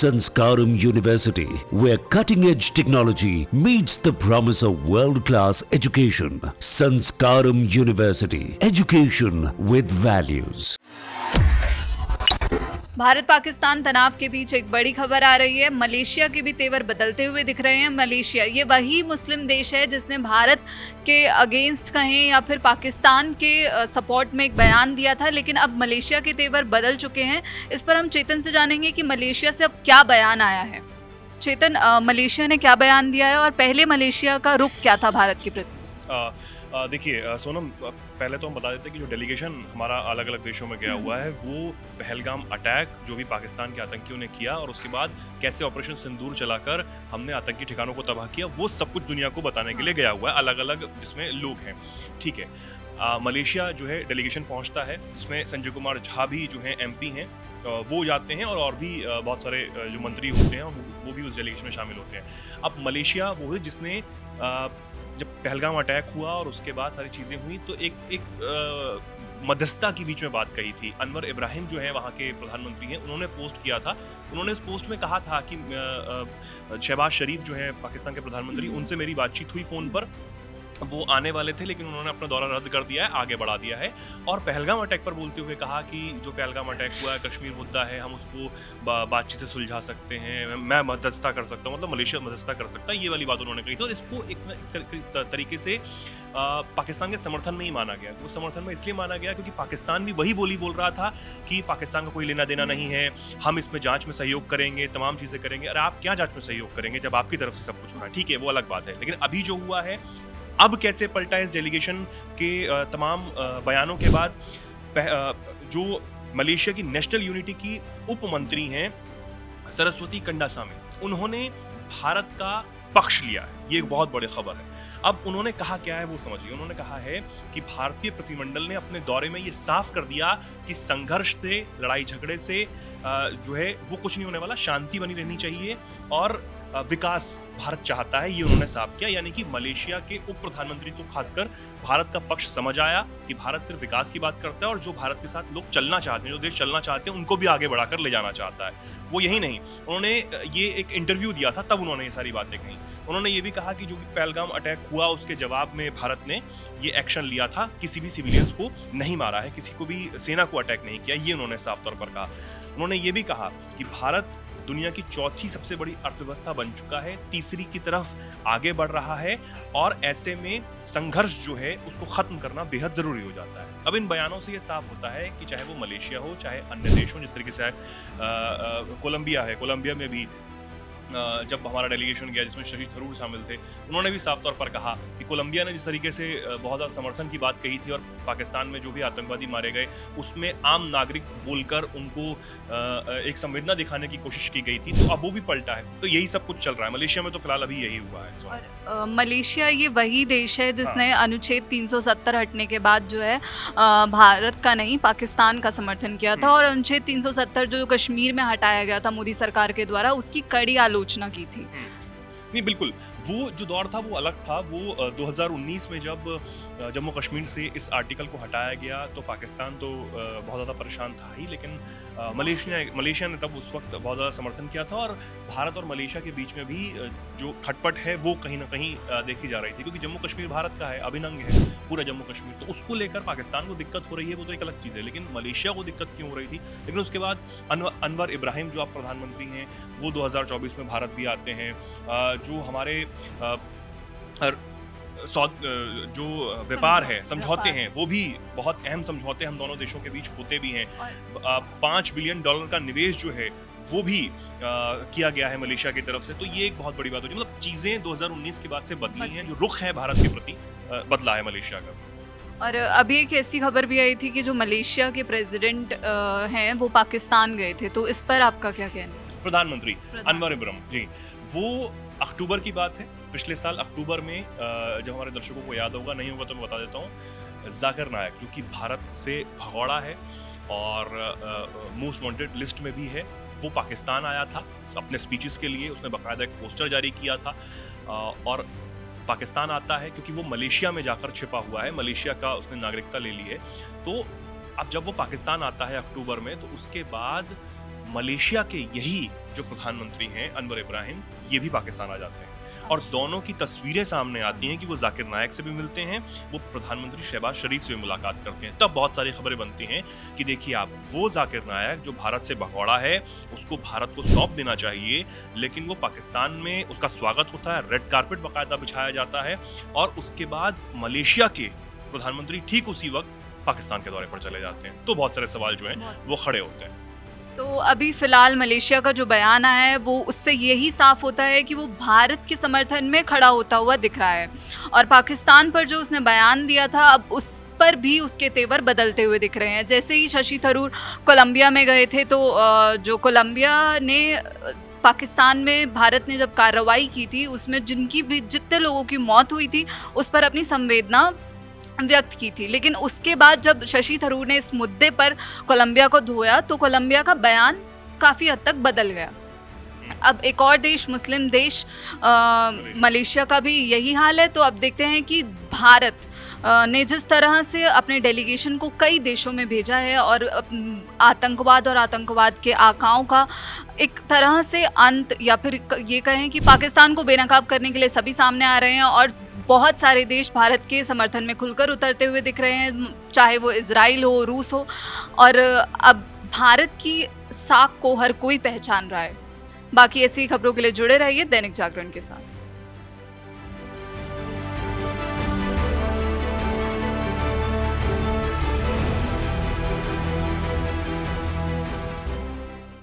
Sanskaram University, where cutting-edge technology meets the promise of world-class education. Sanskaram University, education with values. Bharat Pakistan तनाव के बीच एक बड़ी खबर आ रही है। मलेशिया के भी तेवर बदलते हुए दिख रहे हैं। मलेशिया ये वही मुस्लिम देश है जिसने भारत के अगेंस्ट कहें या फिर पाकिस्तान के सपोर्ट में एक बयान दिया था, लेकिन अब मलेशिया के तेवर बदल चुके हैं। इस पर हम चेतन से जानेंगे कि मलेशिया से अब क्या बयान आया है। चेतन, मलेशिया ने क्या बयान दिया है और पहले मलेशिया का रुख क्या था भारत के प्रति? देखिए सोनम, पहले तो हम बता देते हैं कि जो डेलीगेशन हमारा अलग अलग देशों में गया हुआ है वो पहलगाम अटैक जो भी पाकिस्तान के आतंकियों ने किया और उसके बाद कैसे ऑपरेशन सिंदूर चलाकर हमने आतंकी ठिकानों को तबाह किया, वो सब कुछ दुनिया को बताने के लिए गया हुआ है, अलग अलग जिसमें लोग हैं। ठीक है, मलेशिया जो है डेलीगेशन पहुंचता है, जिसमें संजय कुमार झा भी जो है MP हैं, वो जाते हैं और भी बहुत सारे जो मंत्री होते हैं वो भी उस डेलीगेशन में शामिल होते हैं। अब मलेशिया वो है जिसने जब पहलगाम अटैक हुआ और उसके बाद सारी चीज़ें हुई तो एक मध्यस्थता की बीच में बात कही थी। अनवर इब्राहिम जो है वहाँ के प्रधानमंत्री हैं, उन्होंने पोस्ट किया था। उन्होंने इस पोस्ट में कहा था कि शहबाज शरीफ जो है पाकिस्तान के प्रधानमंत्री, उनसे मेरी बातचीत हुई फ़ोन पर, वो आने वाले थे लेकिन उन्होंने अपना दौरा रद्द कर दिया है, आगे बढ़ा दिया है। और पहलगाम अटैक पर बोलते हुए कहा कि जो पहलगाम अटैक हुआ है कश्मीर मुद्दा है, हम उसको बातचीत से सुलझा सकते हैं, मैं मध्यस्थता कर सकता हूँ, मतलब मलेशिया मध्यस्थता कर सकता है, ये वाली बात उन्होंने कही थी। और इसको एक तरीके से पाकिस्तान के समर्थन में ही माना गया। वो समर्थन में इसलिए माना गया क्योंकि पाकिस्तान भी वही बोल रहा था कि पाकिस्तान का कोई लेना देना नहीं है, हम इसमें जांच में सहयोग करेंगे, तमाम चीज़ें करेंगे। अरे आप क्या जांच में सहयोग करेंगे जब आपकी तरफ से सब कुछ हो रहा है? ठीक है, वो अलग बात है। लेकिन अभी जो हुआ है, अब कैसे पलटा इस डेलीगेशन के तमाम बयानों के बाद, जो मलेशिया की नेशनल यूनिटी की उप मंत्री हैं सरस्वती कंडासामी, उन्होंने भारत का पक्ष लिया है। ये एक बहुत बड़ी खबर है। अब उन्होंने कहा क्या है वो समझिए। उन्होंने कहा है कि भारतीय प्रतिनिधिमंडल ने अपने दौरे में ये साफ कर दिया कि संघर्ष से, लड़ाई झगड़े से जो है वो कुछ नहीं होने वाला, शांति बनी रहनी चाहिए और विकास भारत चाहता है, ये उन्होंने साफ किया। यानी कि मलेशिया के उप प्रधानमंत्री को खासकर भारत का पक्ष समझ आया कि भारत सिर्फ विकास की बात करता है और जो भारत के साथ लोग चलना चाहते हैं, जो देश चलना चाहते हैं, उनको भी आगे बढ़ाकर ले जाना चाहता है। वो यही नहीं, उन्होंने ये एक इंटरव्यू दिया था, तब उन्होंने ये सारी बातें कही। उन्होंने ये भी कहा कि जो पहलगाम अटैक हुआ उसके जवाब में भारत ने ये एक्शन लिया था, किसी भी सिविलियंस को नहीं मारा है, किसी को भी सेना को अटैक नहीं किया, ये उन्होंने साफ तौर पर कहा। उन्होंने ये भी कहा कि भारत दुनिया की चौथी सबसे बड़ी अर्थव्यवस्था बन चुका है, तीसरी की तरफ आगे बढ़ रहा है और ऐसे में संघर्ष जो है उसको खत्म करना बेहद जरूरी हो जाता है। अब इन बयानों से ये साफ होता है कि चाहे वो मलेशिया हो, चाहे अन्य देश हो, जिस तरीके से कोलंबिया है, कोलंबिया में भी जब हमारा डेलीगेशन गया जिसमें शशि थरूर शामिल थे, उन्होंने भी साफ तौर पर कहा कि कोलंबिया ने जिस तरीके से बहुत ज़्यादा समर्थन की बात कही थी और पाकिस्तान में जो भी आतंकवादी मारे गए उसमें आम नागरिक बोलकर उनको एक संवेदना दिखाने की कोशिश की गई थी, तो अब वो भी पलटा है। तो यही सब कुछ चल रहा है मलेशिया में, तो फिलहाल अभी यही हुआ है। और मलेशिया ये वही देश है जिसने अनुच्छेद 370 हटने के बाद जो है भारत का नहीं पाकिस्तान का समर्थन किया था और अनुच्छेद 370 जो कश्मीर में हटाया गया था मोदी सरकार के द्वारा, उसकी कड़ी आलोचना की थी। नहीं, बिल्कुल, वो जो दौर था वो अलग था। वो 2019 में जब जम्मू कश्मीर से इस आर्टिकल को हटाया गया तो पाकिस्तान तो बहुत ज़्यादा परेशान था ही, लेकिन मलेशिया ने तब उस वक्त बहुत ज़्यादा समर्थन किया था और भारत और मलेशिया के बीच में भी जो खटपट है वो कहीं ना कहीं देखी जा रही थी, क्योंकि जम्मू कश्मीर भारत का है, अभिन्न है पूरा जम्मू कश्मीर, तो उसको लेकर पाकिस्तान को दिक्कत हो रही है, वो तो एक अलग चीज़ है। लेकिन मलेशिया को दिक्कत क्यों हो रही थी? लेकिन उसके बाद अनवर इब्राहिम जो आप प्रधानमंत्री हैं वो 2024 में भारत भी आते हैं। जो हमारे जो व्यापार है, समझौते हैं, वो भी बहुत अहम समझौते हम दोनों देशों के बीच होते भी हैं। $5 बिलियन का निवेश जो है वो भी किया गया है मलेशिया की तरफ से, तो ये एक बहुत बड़ी बात होगी। मतलब चीज़ें 2019 के बाद से बदली हैं, जो रुख है भारत के प्रति बदला है मलेशिया का। और अभी एक ऐसी खबर भी आई थी कि जो मलेशिया के प्रेसिडेंट हैं वो पाकिस्तान गए थे, तो इस पर आपका क्या कहना है? प्रधानमंत्री अनवर इब्राहिम जी, वो अक्टूबर की बात है, पिछले साल अक्टूबर में, जब हमारे दर्शकों को याद होगा, नहीं होगा तो मैं बता देता हूँ, जाकिर नायक जो कि भारत से भगौड़ा है और मोस्ट वांटेड लिस्ट में भी है, वो पाकिस्तान आया था अपने स्पीचेस के लिए। उसने बाकायदा एक पोस्टर जारी किया था और पाकिस्तान आता है क्योंकि वो मलेशिया में जाकर छिपा हुआ है, मलेशिया का उसने नागरिकता ले ली है। तो अब जब वो पाकिस्तान आता है अक्टूबर में, तो उसके बाद मलेशिया के यही जो प्रधानमंत्री हैं अनवर इब्राहिम, ये भी पाकिस्तान आ जाते हैं और दोनों की तस्वीरें सामने आती हैं कि वो जाकिर नायक से भी मिलते हैं, वो प्रधानमंत्री शहबाज शरीफ से भी मुलाकात करते हैं। तब बहुत सारी खबरें बनती हैं कि देखिए आप, वो जाकिर नायक जो भारत से भगौड़ा है उसको भारत को सौंप देना चाहिए, लेकिन वो पाकिस्तान में उसका स्वागत होता है, रेड कारपेट बाकायदा बिछाया जाता है और उसके बाद मलेशिया के प्रधानमंत्री ठीक उसी वक्त पाकिस्तान के दौरे पर चले जाते हैं। तो बहुत सारे सवाल जो हैं वो खड़े होते हैं। तो अभी फिलहाल मलेशिया का जो बयान आया है वो उससे यही साफ होता है कि वो भारत के समर्थन में खड़ा होता हुआ दिख रहा है और पाकिस्तान पर जो उसने बयान दिया था अब उस पर भी उसके तेवर बदलते हुए दिख रहे हैं। जैसे ही शशि थरूर कोलंबिया में गए थे तो जो कोलंबिया ने पाकिस्तान में भारत ने जब कार्रवाई की थी उसमें जिनकी भी जितने लोगों की मौत हुई थी उस पर अपनी संवेदना व्यक्त की थी, लेकिन उसके बाद जब शशि थरूर ने इस मुद्दे पर कोलंबिया को धोया तो कोलंबिया का बयान काफ़ी हद तक बदल गया। अब एक और देश, मुस्लिम देश मलेशिया का भी यही हाल है। तो अब देखते हैं कि भारत ने जिस तरह से अपने डेलीगेशन को कई देशों में भेजा है और आतंकवाद और आतंकवाद के आकाओं का एक तरह से अंत, या फिर ये कहें कि पाकिस्तान को बेनकाब करने के लिए सभी सामने आ रहे हैं और बहुत सारे देश भारत के समर्थन में खुलकर उतरते हुए दिख रहे हैं, चाहे वो इजराइल हो, रूस हो, और अब भारत की साख को हर कोई पहचान रहा है। बाकी ऐसी खबरों के लिए जुड़े रहिए दैनिक जागरण के साथ।